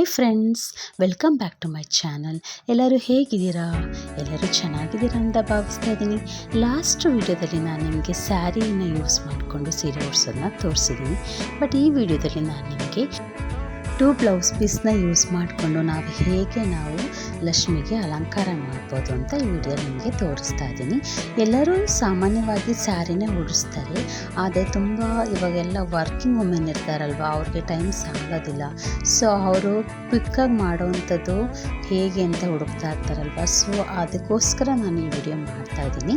Hi friends, welcome back to my channel. ಎಲ್ಲರೂ ಹೇಗಿದ್ದೀರಾ? ಎಲ್ಲರೂ ಚೆನ್ನಾಗಿದ್ದೀರಾ ಅಂತ ಭಾವಿಸ್ತಾ ಇದ್ದೀನಿ. ಲಾಸ್ಟ್ ವಿಡಿಯೋದಲ್ಲಿ ನಾನು ನಿಮಗೆ ಸ್ಯಾರಿಯನ್ನು ಯೂಸ್ ಮಾಡಿಕೊಂಡು ಸೀರೆ ಉಡ್ಸೋದನ್ನ ತೋರಿಸಿದ್ದೀನಿ. ಬಟ್ ಈ ವಿಡಿಯೋದಲ್ಲಿ ನಾನು ನಿಮಗೆ 2 ಬ್ಲೌಸ್ ಪೀಸ್ನ ಯೂಸ್ ಮಾಡಿಕೊಂಡು ನಾವು ಲಕ್ಷ್ಮಿಗೆ ಅಲಂಕಾರ ಮಾಡ್ಬೋದು ಅಂತ ಈ ವಿಡಿಯೋ ನಿಮಗೆ ತೋರಿಸ್ತಾ ಇದ್ದೀನಿ. ಎಲ್ಲರೂ ಸಾಮಾನ್ಯವಾಗಿ ಸ್ಯಾರಿನೇ ಉಡಿಸ್ತಾರೆ, ಆದರೆ ತುಂಬ ಇವಾಗೆಲ್ಲ ವರ್ಕಿಂಗ್ ವುಮೆನ್ ಇರ್ತಾರಲ್ವ, ಅವ್ರಿಗೆ ಟೈಮ್ ಸಾಗೋದಿಲ್ಲ. ಸೊ ಅವರು ಕ್ವಿಕ್ಕಾಗಿ ಮಾಡೋವಂಥದ್ದು ಹೇಗೆ ಅಂತ ಹುಡುಕ್ತಾ ಇರ್ತಾರಲ್ವ. ಸೊ ಅದಕ್ಕೋಸ್ಕರ ನಾನು ಈ ವಿಡಿಯೋ ಮಾಡ್ತಾಯಿದ್ದೀನಿ.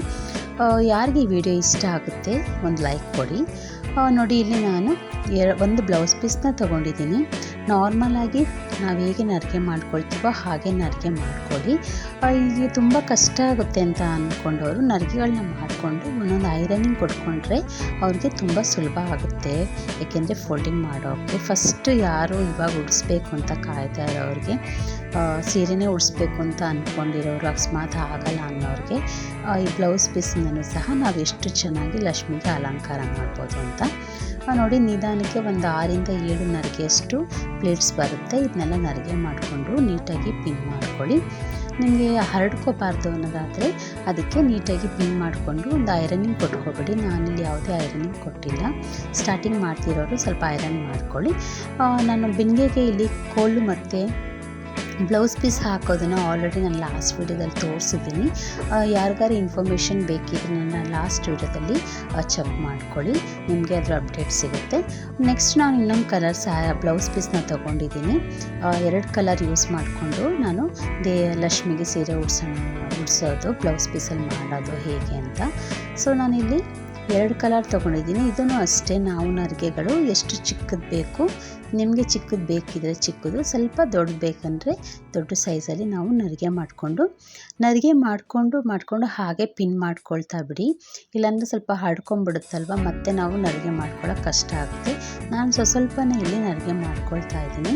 ಯಾರಿಗೆ ಈ ವಿಡಿಯೋ ಇಷ್ಟ ಆಗುತ್ತೆ ಒಂದು ಲೈಕ್ ಕೊಡಿ. ನೋಡಿ, ಇಲ್ಲಿ ನಾನು ಒಂದು ಬ್ಲೌಸ್ ಪೀಸ್ನ ತೊಗೊಂಡಿದ್ದೀನಿ. ನಾರ್ಮಲಾಗಿ ನಾವು ಹೇಗೆ ನಡಿಗೆ ಮಾಡ್ಕೊಳ್ತೀವೋ ಹಾಗೆ ನಡಿಗೆ ಮಾಡ್ಕೊಳ್ಳಿ. ಈಗ ತುಂಬ ಕಷ್ಟ ಆಗುತ್ತೆ ಅಂತ ಅಂದ್ಕೊಂಡವರು ನಡಿಗೆಗಳನ್ನ ಮಾಡಿಕೊಂಡು ಒಂದೊಂದು ಐರನಿಂಗ್ ಕೊಟ್ಕೊಂಡ್ರೆ ಅವ್ರಿಗೆ ತುಂಬ ಸುಲಭ ಆಗುತ್ತೆ. ಏಕೆಂದರೆ ಫೋಲ್ಡಿಂಗ್ ಮಾಡೋಕ್ಕೆ ಫಸ್ಟ್ ಯಾರು ಇವಾಗ ಉಡಿಸ್ಬೇಕು ಅಂತ ಕಾಯ್ತಾ ಇರೋರಿಗೆ, ಸೀರೆನೇ ಉಡಿಸ್ಬೇಕು ಅಂತ ಅಂದ್ಕೊಂಡಿರೋರು ಅಕಸ್ಮಾತ್ ಆಗಲ್ಲ ಅನ್ನೋರಿಗೆ ಈ ಬ್ಲೌಸ್ ಪೀಸ್ನೂ ಸಹ ನಾವು ಎಷ್ಟು ಚೆನ್ನಾಗಿ ಲಕ್ಷ್ಮಿಗೆ ಅಲಂಕಾರ ಮಾಡ್ಬೋದು ಅಂತ ನೋಡಿ. ನಿಧಾನಕ್ಕೆ ಒಂದು 6 ಇಂದ 7 ನರಿಗೆಯಷ್ಟು ಪ್ಲೇಟ್ಸ್ ಬರುತ್ತೆ. ಇದನ್ನೆಲ್ಲ ನರಿಗೆ ಮಾಡಿಕೊಂಡು ನೀಟಾಗಿ ಪಿನ್ ಮಾಡ್ಕೊಳ್ಳಿ. ನಿಮಗೆ ಹರಡ್ಕೋಬಾರ್ದು ಅನ್ನೋದಾದರೆ ಅದಕ್ಕೆ ನೀಟಾಗಿ ಪಿನ್ ಮಾಡಿಕೊಂಡು ಒಂದು ಐರನಿಂಗ್ ಕೊಟ್ಕೊಬೇಡಿ. ನಾನಿಲ್ಲಿ ಯಾವುದೇ ಐರನಿಂಗ್ ಕೊಟ್ಟಿಲ್ಲ. ಸ್ಟಾರ್ಟಿಂಗ್ ಮಾಡ್ತಿರೋರು ಸ್ವಲ್ಪ ಐರನ್ ಮಾಡ್ಕೊಳ್ಳಿ. ನಾನು ಬಿಂದಿಗೆಗೆ ಇಲ್ಲಿ ಕೋಲು ಮತ್ತು ಬ್ಲೌಸ್ ಪೀಸ್ ಹಾಕೋದನ್ನು ಆಲ್ರೆಡಿ ನಾನು ಲಾಸ್ಟ್ ವಿಡಿಯೋದಲ್ಲಿ ತೋರಿಸಿದ್ದೀನಿ. ಯಾರಿಗಾರು ಇನ್ಫಾರ್ಮೇಷನ್ ಬೇಕಿದ್ರೆ ನನ್ನ ಲಾಸ್ಟ್ ವಿಡಿಯೋದಲ್ಲಿ ಚೆಕ್ ಮಾಡ್ಕೊಳ್ಳಿ, ನಿಮಗೆ ಅದರ ಅಪ್ಡೇಟ್ ಸಿಗುತ್ತೆ. ನೆಕ್ಸ್ಟ್ ನಾನು ಇನ್ನೊಂದು ಕಲರ್ ಬ್ಲೌಸ್ ಪೀಸ್ನ ತೊಗೊಂಡಿದ್ದೀನಿ. 2 ಕಲರ್ ಯೂಸ್ ಮಾಡಿಕೊಂಡು ನಾನು ಲಕ್ಷ್ಮಿಗೆ ಸೀರೆ ಉಡ್ಸೋದು ಬ್ಲೌಸ್ ಪೀಸಲ್ಲಿ ಮಾಡೋದು ಹೇಗೆ ಅಂತ. ಸೊ ನಾನಿಲ್ಲಿ 2 ಕಲರ್ ತೊಗೊಂಡಿದ್ದೀನಿ. ಇದನ್ನು ಅಷ್ಟೇ, ನಾವು ನರಿಗೆಗಳು ಎಷ್ಟು ಚಿಕ್ಕದು ಬೇಕು, ನಿಮಗೆ ಚಿಕ್ಕದು ಬೇಕಿದ್ರೆ ಚಿಕ್ಕದು, ಸ್ವಲ್ಪ ದೊಡ್ಡ ಬೇಕಂದರೆ ದೊಡ್ಡ ಸೈಜಲ್ಲಿ ನಾವು ನರಿಗೆ ಮಾಡಿಕೊಂಡು ಹಾಗೆ ಪಿನ್ ಮಾಡ್ಕೊಳ್ತಾ ಬಿಡಿ. ಇಲ್ಲಾಂದರೆ ಸ್ವಲ್ಪ ಹರಡ್ಕೊಂಡ್ಬಿಡುತ್ತಲ್ವ, ಮತ್ತೆ ನಾವು ನರಿಗೆ ಮಾಡ್ಕೊಳ್ಳೋಕೆ ಕಷ್ಟ ಆಗುತ್ತೆ. ನಾನು ಸ್ವಲ್ಪನೇ ಇಲ್ಲಿ ನರಿಗೆ ಮಾಡ್ಕೊಳ್ತಾ ಇದ್ದೀನಿ.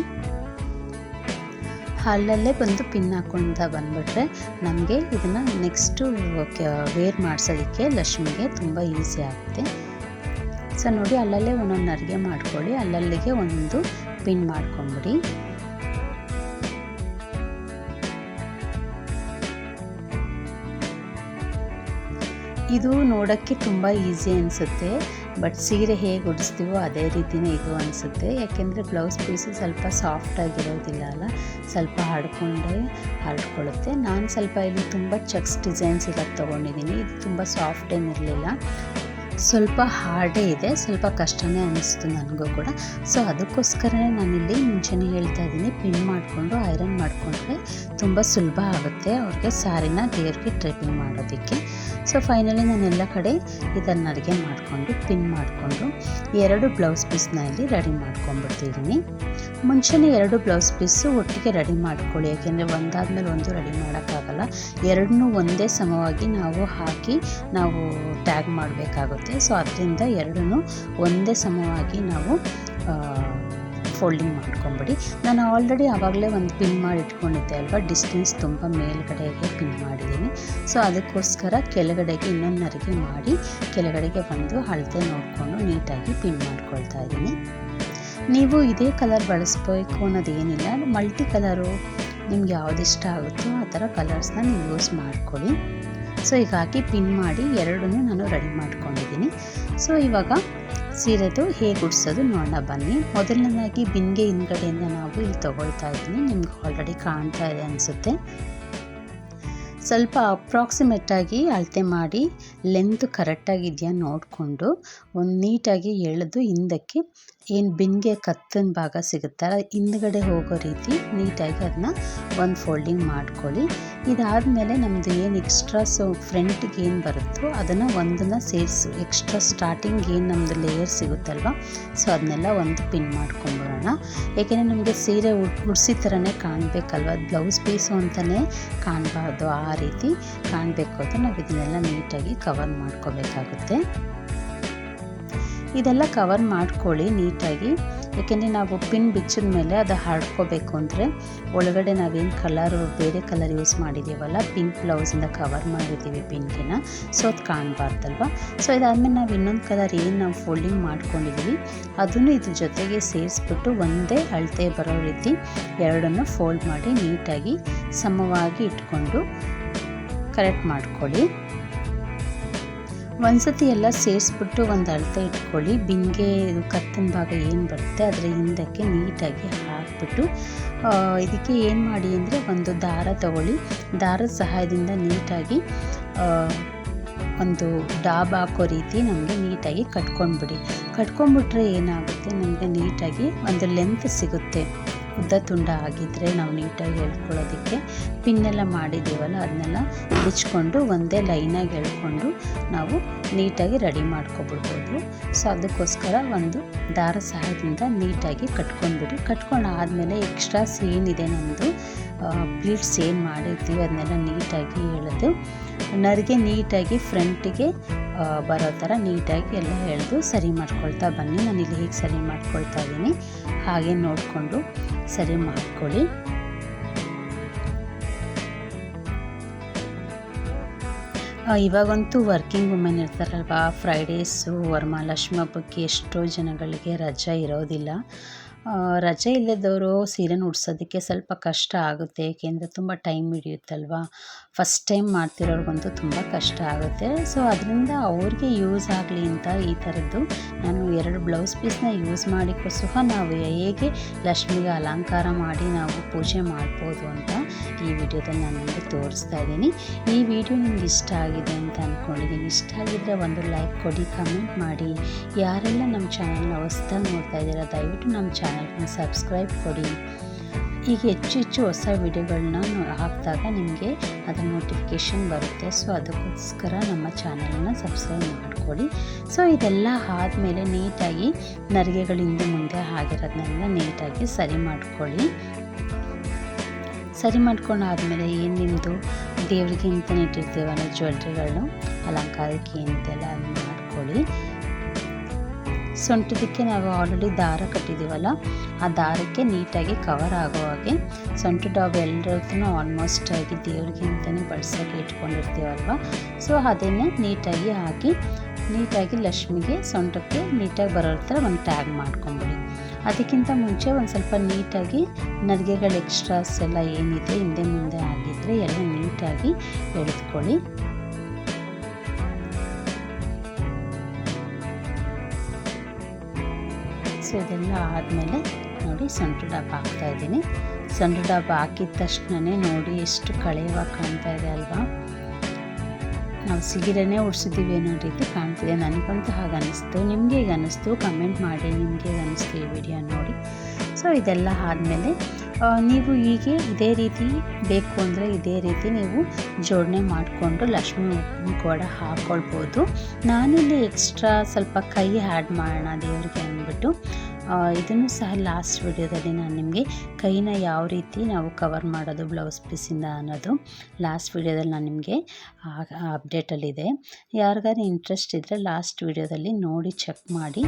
ಅಲ್ಲಲ್ಲೇ ಬಂದು ಪಿನ್ ಹಾಕ್ಕೊಂತ ಬಂದುಬಿಟ್ರೆ ನಮಗೆ ಇದನ್ನು ನೆಕ್ಸ್ಟು ವೇರ್ ಮಾಡಿಸೋದಕ್ಕೆ ಲಕ್ಷ್ಮಿಗೆ ತುಂಬ ಈಸಿ ಆಗುತ್ತೆ. ಸೊ ನೋಡಿ, ಅಲ್ಲಲ್ಲೇ ಒಂದೊಂದು ನರಿಗೆ ಮಾಡ್ಕೊಳ್ಳಿ, ಅಲ್ಲಲ್ಲಿಗೆ ಒಂದು ಪಿನ್ ಮಾಡ್ಕೊಂಬಿಡಿ. ಇದು ನೋಡೋಕ್ಕೆ ತುಂಬ ಈಸಿ ಅನಿಸುತ್ತೆ, ಬಟ್ ಸೀರೆ ಹೇಗೆ ಉಡಿಸ್ತೀವೋ ಅದೇ ರೀತಿಯೇ ಇದು ಅನಿಸುತ್ತೆ. ಯಾಕೆಂದರೆ ಬ್ಲೌಸ್ ಪೀಸು ಸ್ವಲ್ಪ ಸಾಫ್ಟಾಗಿರೋದಿಲ್ಲ ಅಲ್ಲ, ಸ್ವಲ್ಪ ಹರಡ್ಕೊಳ್ಳುತ್ತೆ. ನಾನು ಸ್ವಲ್ಪ ಇಲ್ಲಿ ತುಂಬ ಚೆಕ್ಸ್ ಡಿಸೈನ್ಸ್ ಎಲ್ಲ ತೊಗೊಂಡಿದ್ದೀನಿ. ಇದು ತುಂಬ ಸಾಫ್ಟ್ ಏನಿರಲಿಲ್ಲ, ಸ್ವಲ್ಪ ಹಾರ್ಡೇ ಇದೆ, ಸ್ವಲ್ಪ ಕಷ್ಟನೇ ಅನ್ನಿಸ್ತು ನನಗೂ ಕೂಡ. ಸೊ ಅದಕ್ಕೋಸ್ಕರನೇ ನಾನಿಲ್ಲಿ ಮುಂಚೆನೇ ಹೇಳ್ತಾ ಇದ್ದೀನಿ, ಪಿನ್ ಮಾಡಿಕೊಂಡು ಐರನ್ ಮಾಡಿಕೊಂಡ್ರೆ ತುಂಬ ಸುಲಭ ಆಗುತ್ತೆ ಅವ್ರಿಗೆ ಸ್ಯಾರಿನ ದೇವ್ರಿಗೆ ಡ್ರೈಪಿಂಗ್ ಮಾಡೋದಕ್ಕೆ. ಸೊ ಫೈನಲಿ ನಾನು ಎಲ್ಲ ಕಡೆ ಇದನ್ನು ಅಡುಗೆ ಮಾಡಿಕೊಂಡು ಪಿನ್ ಮಾಡಿಕೊಂಡು 2 ಬ್ಲೌಸ್ ಪೀಸ್ನ ಇಲ್ಲಿ ರೆಡಿ ಮಾಡ್ಕೊಂಡ್ಬಿಡ್ತಿದ್ದೀನಿ. ಮುಂಚೆನೇ 2 ಬ್ಲೌಸ್ ಪೀಸು ಒಟ್ಟಿಗೆ ರೆಡಿ ಮಾಡ್ಕೊಳ್ಳಿ, ಯಾಕೆಂದರೆ ಒಂದಾದ್ಮೇಲೆ ಒಂದು ರೆಡಿ ಮಾಡೋಕ್ಕಾಗಲ್ಲ. 2 ಒಂದೇ ಸಮವಾಗಿ ನಾವು ಹಾಕಿ ನಾವು ಟ್ಯಾಗ್ ಮಾಡಬೇಕಾಗುತ್ತೆ. ಸೊ ಅದರಿಂದ 2 ಒಂದೇ ಸಮವಾಗಿ ನಾವು ಫೋಲ್ಡಿಂಗ್ ಮಾಡ್ಕೊಂಬಿಡಿ. ನಾನು ಆಲ್ರೆಡಿ ಆವಾಗಲೇ ಒಂದು ಪಿನ್ ಮಾಡಿ ಇಟ್ಕೊಂಡಿದ್ದೆ ಅಲ್ವಾ, ಡಿಸ್ಟೆನ್ಸ್ ತುಂಬ ಮೇಲ್ಗಡೆಗೆ ಪಿನ್ ಮಾಡಿದ್ದೀನಿ. ಸೊ ಅದಕ್ಕೋಸ್ಕರ ಕೆಳಗಡೆಗೆ ಇನ್ನೊಂದು ನರಿಗೆ ಮಾಡಿ ಕೆಳಗಡೆಗೆ ಬಂದು ಅಳತೆ ನೋಡಿಕೊಂಡು ನೀಟಾಗಿ ಪಿನ್ ಮಾಡ್ಕೊಳ್ತಾ ಇದ್ದೀನಿ. ನೀವು ಇದೇ ಕಲರ್ ಬಳಸಬೇಕು ಅನ್ನೋದೇನಿಲ್ಲ, ಮಲ್ಟಿ ಕಲರು ನಿಮ್ಗೆ ಯಾವ್ದು ಇಷ್ಟ ಆಗುತ್ತೋ ಆ ಥರ ಕಲರ್ಸ್ನ ನೀವು ಯೂಸ್ ಮಾಡ್ಕೊಳ್ಳಿ. ಸೊ ಹೀಗಾಗಿ ಪಿನ್ ಮಾಡಿ 2 ನಾನು ರೆಡಿ ಮಾಡ್ಕೊಂಡಿದ್ದೀನಿ. ಸೊ ಇವಾಗ ಸೀರೆದು ಹೇಗೆ ಉಡ್ಸೋದು ನೋಡೋಣ ಬನ್ನಿ. ಮೊದಲನೇದಾಗಿ ಬಿಂದಿಗೆ ಹಿಂದ್ಗಡೆಯಿಂದ ನಾವು ಇಲ್ಲಿ ತೊಗೊಳ್ತಾ ಇದ್ದೀನಿ. ನಿಮ್ಗೆ ಆಲ್ರೆಡಿ ಕಾಣ್ತಾ ಇದೆ ಅನಿಸುತ್ತೆ. ಸ್ವಲ್ಪ ಅಪ್ರಾಕ್ಸಿಮೇಟಾಗಿ ಅಳತೆ ಮಾಡಿ ಲೆಂತ್ ಕರೆಕ್ಟಾಗಿದೆಯಾ ನೋಡಿಕೊಂಡು ಒಂದು ನೀಟಾಗಿ ಎಳೆದು ಹಿಂದಕ್ಕೆ ಏನು ಬಿಂದಿಗೆ ಕತ್ತಿನ ಭಾಗ ಸಿಗುತ್ತಲ್ಲ ಹಿಂದ್ಗಡೆ ಹೋಗೋ ರೀತಿ ನೀಟಾಗಿ ಅದನ್ನ ಒಂದು ಫೋಲ್ಡಿಂಗ್ ಮಾಡ್ಕೊಳ್ಳಿ. ಇದಾದಮೇಲೆ ನಮ್ಮದು ಏನು ಎಕ್ಸ್ಟ್ರಾಸು ಫ್ರಂಟಿಗೆ ಏನು ಬರುತ್ತೋ ಅದನ್ನು ಒಂದನ್ನು ಸೇರಿಸು. ಎಕ್ಸ್ಟ್ರಾ ಸ್ಟಾರ್ಟಿಂಗ್ ಏನು ನಮ್ಮದು ಲೇಯರ್ ಸಿಗುತ್ತಲ್ವ, ಸೊ ಅದನ್ನೆಲ್ಲ ಒಂದು ಪಿನ್ ಮಾಡ್ಕೊಂಬಿಡೋಣ. ಏಕೆಂದರೆ ನಮಗೆ ಸೀರೆ ಉಡ್ಸಿ ಥರನೇ ಕಾಣಬೇಕಲ್ವ, ಬ್ಲೌಸ್ ಪೀಸು ಅಂತಲೇ ಕಾಣಬಾರ್ದು, ಆ ರೀತಿ ಕಾಣಬೇಕು ಅಂತ ನಾವು ಇದನ್ನೆಲ್ಲ ನೀಟಾಗಿ ಕವರ್ ಮಾಡ್ಕೋಬೇಕಾಗುತ್ತೆ. ಇದೆಲ್ಲ ಕವರ್ ಮಾಡ್ಕೊಳ್ಳಿ ನೀಟಾಗಿ. ಯಾಕೆಂದರೆ ನಾವು ಪಿನ್ ಬಿಚ್ಚಿದ ಮೇಲೆ ಅದು ಹರಡ್ಕೋಬೇಕು ಅಂದರೆ ಒಳಗಡೆ ನಾವೇನು ಬೇರೆ ಕಲರ್ ಯೂಸ್ ಮಾಡಿದ್ದೀವಲ್ಲ, ಪಿಂಕ್ ಬ್ಲೌಸಿಂದ ಕವರ್ ಮಾಡಿದ್ದೀವಿ ಪಿನ್ಕಿನ, ಸೊ ಅದು ಕಾಣಬಾರ್ದಲ್ವ. ಸೊ ಇದಾದಮೇಲೆ ನಾವು ಇನ್ನೊಂದು ಕಲರ್ ಏನು ನಾವು ಫೋಲ್ಡಿಂಗ್ ಮಾಡ್ಕೊಂಡಿದ್ದೀವಿ ಅದನ್ನು ಇದ್ರ ಜೊತೆಗೆ ಸೇರಿಸ್ಬಿಟ್ಟು ಒಂದೇ ಅಳತೆ ಬರೋ ರೀತಿ ಎರಡನ್ನು ಫೋಲ್ಡ್ ಮಾಡಿ ನೀಟಾಗಿ ಸಮವಾಗಿ ಇಟ್ಕೊಂಡು ಕರೆಕ್ಟ್ ಮಾಡ್ಕೊಳ್ಳಿ. ಒಂದ್ಸತಿ ಎಲ್ಲ ಸೇರಿಸ್ಬಿಟ್ಟು ಒಂದು ಅಳತೆ ಇಟ್ಕೊಳ್ಳಿ. ಬಿಂಗೆ ಇದು ಕತ್ತಿನ ಭಾಗ ಏನು ಬರುತ್ತೆ ಅದರ ಹಿಂದಕ್ಕೆ ನೀಟಾಗಿ ಹಾಕ್ಬಿಟ್ಟು ಇದಕ್ಕೆ ಏನು ಮಾಡಿ ಅಂದರೆ ಒಂದು ದಾರ ತಗೊಳ್ಳಿ. ದಾರದ ಸಹಾಯದಿಂದ ನೀಟಾಗಿ ಒಂದು ಡಾಬ್ ಹಾಕೋ ರೀತಿ ನಮಗೆ ನೀಟಾಗಿ ಕಟ್ಕೊಂಡ್ಬಿಟ್ರೆ ಏನಾಗುತ್ತೆ, ನಮಗೆ ನೀಟಾಗಿ ಒಂದು ಲೆಂತ್ ಸಿಗುತ್ತೆ. ಉದ್ದ ತುಂಡ ಆಗಿದ್ದರೆ ನಾವು ನೀಟಾಗಿ ಎಳ್ಕೊಳ್ಳೋದಕ್ಕೆ ಪಿನ್ನೆಲ್ಲ ಮಾಡಿದ್ದೀವಲ್ಲ ಅದನ್ನೆಲ್ಲ ಬಿಚ್ಕೊಂಡು ಒಂದೇ ಲೈನಾಗಿ ಎಳ್ಕೊಂಡು ನಾವು ನೀಟಾಗಿ ರೆಡಿ ಮಾಡ್ಕೊಬಿಡ್ಬೋದು. ಸೊ ಅದಕ್ಕೋಸ್ಕರ ಒಂದು ದಾರ ಸಹಾಯದಿಂದ ನೀಟಾಗಿ ಕಟ್ಕೊಂಡಾದಮೇಲೆ ಎಕ್ಸ್ಟ್ರಾಸ್ ಏನಿದೆ ನಮ್ಮದು ಪ್ಲೀಟ್ಸ್ ಏನು ಮಾಡಿರ್ತೀವಿ ಅದನ್ನೆಲ್ಲ ನೀಟಾಗಿ ಎಳೆದು ನರಿಗೆ ನೀಟಾಗಿ ಫ್ರಂಟಿಗೆ ಬರೋ ಥರ ನೀಟಾಗಿ ಎಲ್ಲ ಎಳೆದು ಸರಿ ಮಾಡ್ಕೊಳ್ತಾ ಬನ್ನಿ. ನಾನಿಲ್ಲಿ ಹೇಗೆ ಸರಿ ಮಾಡ್ಕೊಳ್ತಾ ಇದ್ದೀನಿ ಹಾಗೆ ನೋಡಿಕೊಂಡು ಸರಿ ಮಾಡ್ಕೊಳ್ಳಿ. ಇವಾಗಂತೂ ವರ್ಕಿಂಗ್ ವುಮೆನ್ ಇರ್ತಾರಲ್ವ, ಫ್ರೈಡೇಸು ವರಮಹಾಲಕ್ಷ್ಮಿ ಹಬ್ಬಕ್ಕೆ ಎಷ್ಟೋ ಜನಗಳಿಗೆ ರಜೆ ಇರೋದಿಲ್ಲ. ರಜೆ ಇಲ್ಲದವರು ಸೀರೆನ ಉಡ್ಸೋದಕ್ಕೆ ಸ್ವಲ್ಪ ಕಷ್ಟ ಆಗುತ್ತೆ, ಏಕೆಂದರೆ ತುಂಬ ಟೈಮ್ ಹಿಡಿಯುತ್ತಲ್ವ. ಫಸ್ಟ್ ಟೈಮ್ ಮಾಡ್ತಿರೋರ್ಗಂತೂ ತುಂಬ ಕಷ್ಟ ಆಗುತ್ತೆ. ಸೊ ಅದರಿಂದ ಅವ್ರಿಗೆ ಯೂಸ್ ಆಗಲಿ ಅಂತ ಈ ಥರದ್ದು ನಾನು 2 ಬ್ಲೌಸ್ ಪೀಸ್ನ ಯೂಸ್ ಮಾಡಿಕೊ ಸಹ ನಾವು ಹೇಗೆ ಲಕ್ಷ್ಮಿಗೆ ಅಲಂಕಾರ ಮಾಡಿ ನಾವು ಪೂಜೆ ಮಾಡ್ಬೋದು ಅಂತ ಈ ವಿಡಿಯೋದಲ್ಲಿ ನಾನು ನಿಮಗೆ ತೋರಿಸ್ತಾ ಇದ್ದೀನಿ. ಈ ವಿಡಿಯೋ ನಿಮ್ಗೆ ಇಷ್ಟ ಆಗಿದೆ ಅಂತ ಅಂದ್ಕೊಂಡಿದ್ದೀನಿ. ಇಷ್ಟ ಆಗಿದ್ದರೆ ಒಂದು ಲೈಕ್ ಕೊಡಿ, ಕಮೆಂಟ್ ಮಾಡಿ. ಯಾರೆಲ್ಲ ನಮ್ಮ ಚಾನಲ್ನ ಹೊಸ್ದಾಗಿ ನೋಡ್ತಾ ಇದ್ದೀರಾ ದಯವಿಟ್ಟು ನಮ್ಮ ಚಾನಲ್ನ ಸಬ್ಸ್ಕ್ರೈಬ್ ಕೊಡಿ. ಈಗ ಹೆಚ್ಚು ಹೊಸ ವಿಡಿಯೋಗಳನ್ನ ಹಾಕಿದಾಗ ನಿಮಗೆ ಅದರ ನೋಟಿಫಿಕೇಷನ್ ಬರುತ್ತೆ. ಸೊ ಅದಕ್ಕೋಸ್ಕರ ನಮ್ಮ ಚಾನಲನ್ನು ಸಬ್ಸ್ಕ್ರೈಬ್ ಮಾಡಿಕೊಡಿ. ಸೊ ಇದೆಲ್ಲ ಆದಮೇಲೆ ನೀಟಾಗಿ ನರಿಗೆಗಳಿಂದ ಮುಂದೆ ಆಗಿರೋದನ್ನೆಲ್ಲ ನೀಟಾಗಿ ಸರಿ ಮಾಡ್ಕೊಳ್ಳಿ. ಸರಿ ಮಾಡ್ಕೊಂಡಾದ್ಮೇಲೆ ಏನು ನಿಮ್ಮದು ದೇವರಿಗೆ ಅಂತಲೇ ಇಟ್ಟಿರ್ತೀವಲ್ಲ ಜ್ಯುವೆಲ್ರಿಗಳನ್ನು ಅಲಂಕಾರಕ್ಕೆ ಏನಿದೆಲ್ಲ ಅದನ್ನ ಮಾಡ್ಕೊಳ್ಳಿ. ಸೊಂಟದಕ್ಕೆ ನಾವು ಆಲ್ರೆಡಿ ದಾರ ಕಟ್ಟಿದ್ದೀವಲ್ಲ ಆ ದಾರಕ್ಕೆ ನೀಟಾಗಿ ಕವರ್ ಆಗೋ ಹಾಗೆ ಸೊಂಟು ಡಾಬ್ ಎಲ್ಲರದ್ದು ಆಲ್ಮೋಸ್ಟ್ ಆಗಿ ದೇವ್ರಿಗೆ ಅಂತಲೇ ಬಳಸೋಕೆ ಇಟ್ಕೊಂಡಿರ್ತೀವಲ್ವ. ಸೊ ಅದನ್ನೇ ನೀಟಾಗಿ ಹಾಕಿ ನೀಟಾಗಿ ಲಕ್ಷ್ಮಿಗೆ ಸೊಂಟಕ್ಕೆ ನೀಟಾಗಿ ಬರೋ ಥರ ಒಂದು ಟ್ಯಾಗ್ ಮಾಡ್ಕೊಂಬಿಡಿ. ಅದಕ್ಕಿಂತ ಮುಂಚೆ ಒಂದು ಸ್ವಲ್ಪ ನೀಟಾಗಿ ನರಿಗೆಗಳು ಎಕ್ಸ್ಟ್ರಾಸ್ ಎಲ್ಲ ಏನಿದೆ ಹಿಂದೆ ಮುಂದೆ ಆಗಿದ್ದರೆ ಎಲ್ಲ ನೀಟಾಗಿ ಎಳೆದುಕೊಳ್ಳಿ. ಸೊ ಇದೆಲ್ಲ ಆದಮೇಲೆ ನೋಡಿ ಸೊಂಟು ಡಬ್ಬ ಹಾಕ್ತಾಯಿದ್ದೀನಿ. ಸೊಂಟು ಡಬ್ಬ ಹಾಕಿದ ತಕ್ಷಣವೇ ನೋಡಿ ಎಷ್ಟು ಕಳೆಯವಾಗಿ ಕಾಣ್ತಾ ಇದೆ ಅಲ್ವಾ. ನಾವು ಸೀರೆನೇ ಉಡ್ಸಿದ್ದೀವಿ ಅನ್ನೋ ರೀತಿ ಕಾಣ್ತಿದೆ. ನನಗಂತೂ ಹಾಗೆ ಅನ್ನಿಸ್ತು. ನಿಮಗೆ ಹೇಗೆ ಅನ್ನಿಸ್ತು ಕಮೆಂಟ್ ಮಾಡಿ. ನಿಮಗೆ ಹೇಗೆ ಅನ್ನಿಸ್ತು ಈ ವಿಡಿಯೋ ನೋಡಿ. ಸೊ ಇದೆಲ್ಲ ಆದಮೇಲೆ ನೀವು ಹೀಗೆ ಇದೇ ರೀತಿ ಬೇಕು ಅಂದರೆ ಇದೇ ರೀತಿ ನೀವು ಜೋಡಣೆ ಮಾಡಿಕೊಂಡು ಲಕ್ಷ್ಮಿ ಕೂಡ ಹಾಕ್ಕೊಳ್ಬೋದು. ನಾನಿಲ್ಲಿ ಎಕ್ಸ್ಟ್ರಾ ಸ್ವಲ್ಪ ಕೈ ಆ್ಯಡ್ ಮಾಡೋಣ ದೇವರಿಗೆ ಅಂದ್ಬಿಟ್ಟು ಇದನ್ನು ಸಹ ಲಾಸ್ಟ್ ವಿಡಿಯೋದಲ್ಲಿ ನಾನು ನಿಮಗೆ ಕೈನ ಯಾವ ರೀತಿ ನಾವು ಕವರ್ ಮಾಡೋದು ಬ್ಲೌಸ್ ಪೀಸಿಂದ ಅನ್ನೋದು ಲಾಸ್ಟ್ ವಿಡಿಯೋದಲ್ಲಿ ನಾನು ನಿಮಗೆ ಅಪ್ಡೇಟಲ್ಲಿದೆ. ಯಾರಿಗಾರು ಇಂಟ್ರೆಸ್ಟ್ ಇದ್ದರೆ ಲಾಸ್ಟ್ ವಿಡಿಯೋದಲ್ಲಿ ನೋಡಿ ಚೆಕ್ ಮಾಡಿ.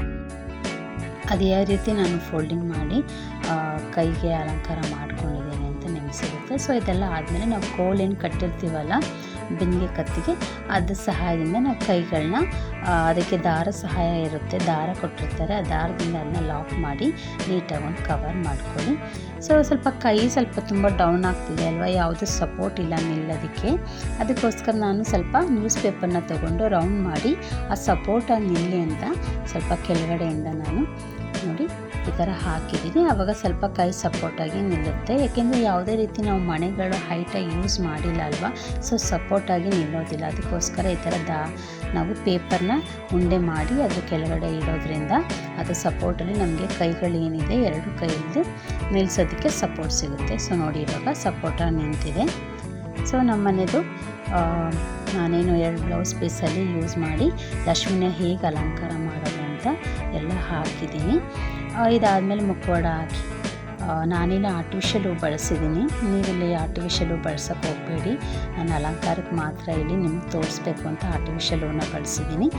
ಅದು ಯಾವ ರೀತಿ ನಾನು ಫೋಲ್ಡಿಂಗ್ ಮಾಡಿ ಕೈಗೆ ಅಲಂಕಾರ ಮಾಡ್ಕೊಂಡಿದ್ದೀನಿ ಅಂತ ನಿಮಗೆ ಸಿಗುತ್ತೆ. ಸೊ ಇದೆಲ್ಲ ಆದಮೇಲೆ ನಾವು ಕೋಲೇನು ಕಟ್ಟಿರ್ತೀವಲ್ಲ ಬಿಂದಿಗೆ ಕತ್ತಿಗೆ ಅದ್ರ ಸಹಾಯದಿಂದ ನಾವು ಕೈಗಳನ್ನ ಅದಕ್ಕೆ ದಾರ ಸಹಾಯ ಇರುತ್ತೆ, ದಾರ ಕೊಟ್ಟಿರ್ತಾರೆ, ಆ ದಾರದಿಂದ ಅದನ್ನ ಲಾಕ್ ಮಾಡಿ ನೀಟಾಗಿ ಒಂದು ಕವರ್ ಮಾಡ್ಕೊಳ್ಳಿ. ಸೊ ಸ್ವಲ್ಪ ಕೈ ಸ್ವಲ್ಪ ತುಂಬ ಡೌನ್ ಆಗ್ತಿದೆ ಅಲ್ವಾ, ಯಾವುದೂ ಸಪೋರ್ಟ್ ಇಲ್ಲ ನಿಲ್ಲೋದಕ್ಕೆ. ಅದಕ್ಕೋಸ್ಕರ ನಾನು ಸ್ವಲ್ಪ ನ್ಯೂಸ್ ಪೇಪರ್ನ ತೊಗೊಂಡು ರೌಂಡ್ ಮಾಡಿ ಆ ಸಪೋರ್ಟಾಗಿ ನಿಲ್ಲಿ ಅಂತ ಸ್ವಲ್ಪ ಕೆಳಗಡೆಯಿಂದ ನಾನು ನೋಡಿ ಈ ಥರ ಹಾಕಿದ್ದೀನಿ. ಆವಾಗ ಸ್ವಲ್ಪ ಕೈ ಸಪೋರ್ಟಾಗಿ ನಿಲ್ಲುತ್ತೆ. ಯಾಕೆಂದರೆ ಯಾವುದೇ ರೀತಿ ನಾವು ಮಣೆಗಳು ಹೈಟಾಗಿ ಯೂಸ್ ಮಾಡಿಲ್ಲ ಅಲ್ವಾ, ಸೊ ಸಪೋರ್ಟಾಗಿ ನಿಲ್ಲೋದಿಲ್ಲ. ಅದಕ್ಕೋಸ್ಕರ ಈ ಥರ ನಾವು ಪೇಪರ್ನ ಉಂಡೆ ಮಾಡಿ ಅದ್ರ ಕೆಳಗಡೆ ಇಡೋದ್ರಿಂದ ಅದು ಸಪೋರ್ಟಲ್ಲಿ ನಮಗೆ ಕೈಗಳೇನಿದೆ ಎರಡು ಕೈಯಲ್ಲಿ ನಿಲ್ಲಿಸೋದಕ್ಕೆ ಸಪೋರ್ಟ್ ಸಿಗುತ್ತೆ. ಸೊ ನೋಡಿ ಇವಾಗ ಸಪೋರ್ಟಾಗಿ ನಿಂತಿದೆ. ಸೊ ನಮ್ಮ ಮನೆಯದು ನಾನೇನು 2 ಬ್ಲೌಸ್ ಪೀಸಲ್ಲಿ ಯೂಸ್ ಮಾಡಿ ಲಕ್ಷ್ಮಿನ ಹೇಗೆ ಅಲಂಕಾರ ಮಾಡೋದು ಅಂತ ಎಲ್ಲ ಹಾಕಿದ್ದೀನಿ. ಇದಾದಮೇಲೆ ಮುಖವಾಡ ಹಾಕಿ ನಾನಿಲ್ಲಿ ಆರ್ಟಿಫಿಷಿಯಲ್ ಹೂ ಬಳಸಿದ್ದೀನಿ. ನೀವಿಲ್ಲಿ ಆರ್ಟಿಫಿಷಿಯಲ್ ಹೂ ಬಳಸೋಕ್ಕೆ ಹೋಗಬೇಡಿ. ನಾನು ಅಲಂಕಾರಕ್ಕೆ ಮಾತ್ರ ಇಲ್ಲಿ ನಿಮ್ಗೆ ತೋರಿಸ್ಬೇಕು ಅಂತ ಆರ್ಟಿಫಿಷಿಯಲ್ ಹೂನ ಬಳಸಿದ್ದೀನಿ.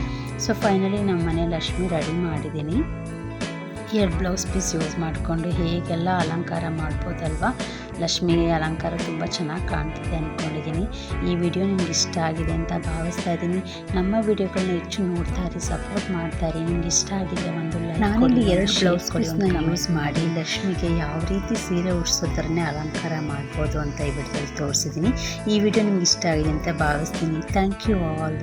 ಸೊ ಫೈನಲಿ ನಮ್ಮ ಮನೆ ಲಕ್ಷ್ಮಿ ರೆಡಿ ಮಾಡಿದ್ದೀನಿ. 2 ಬ್ಲೌಸ್ ಪೀಸ್ ಯೂಸ್ ಮಾಡಿಕೊಂಡು ಹೇಗೆಲ್ಲ ಅಲಂಕಾರ ಮಾಡ್ಬೋದಲ್ವ. ಲಕ್ಷ್ಮೀ ಅಲಂಕಾರ ತುಂಬ ಚೆನ್ನಾಗಿ ಕಾಣ್ತಿದೆ ಅಂದ್ಕೊಂಡಿದ್ದೀನಿ. ಈ ವಿಡಿಯೋ ನಿಮ್ಗೆ ಇಷ್ಟ ಆಗಿದೆ ಅಂತ ಭಾವಿಸ್ತಾ ಇದ್ದೀನಿ. ನಮ್ಮ ವಿಡಿಯೋಗಳನ್ನ ಹೆಚ್ಚು ನೋಡ್ತಾ ಇರಿ, ಸಪೋರ್ಟ್ ಮಾಡ್ತಾ ಇರಿ. ನಿಮ್ಗೆ ಇಷ್ಟ ಆಗಿದೆ ಒಂದು ಲೈಕ್. ನಾನಿಲ್ಲಿ 2 ಬ್ಲೌಸ್ ಪೀಸ್ನ ಯೂಸ್ ಮಾಡಿ ಲಕ್ಷ್ಮಿಗೆ ಯಾವ ರೀತಿ ಸೀರೆ ಉಡ್ಸೋದ್ರನ್ನೇ ಅಲಂಕಾರ ಮಾಡ್ಬೋದು ಅಂತ ಈ ವಿಡಿಯೋದಲ್ಲಿ ತೋರಿಸಿದ್ದೀನಿ. ಈ ವಿಡಿಯೋ ನಿಮ್ಗೆ ಇಷ್ಟ ಆಗಿದೆ ಅಂತ ಭಾವಿಸ್ತೀನಿ. Thank you all.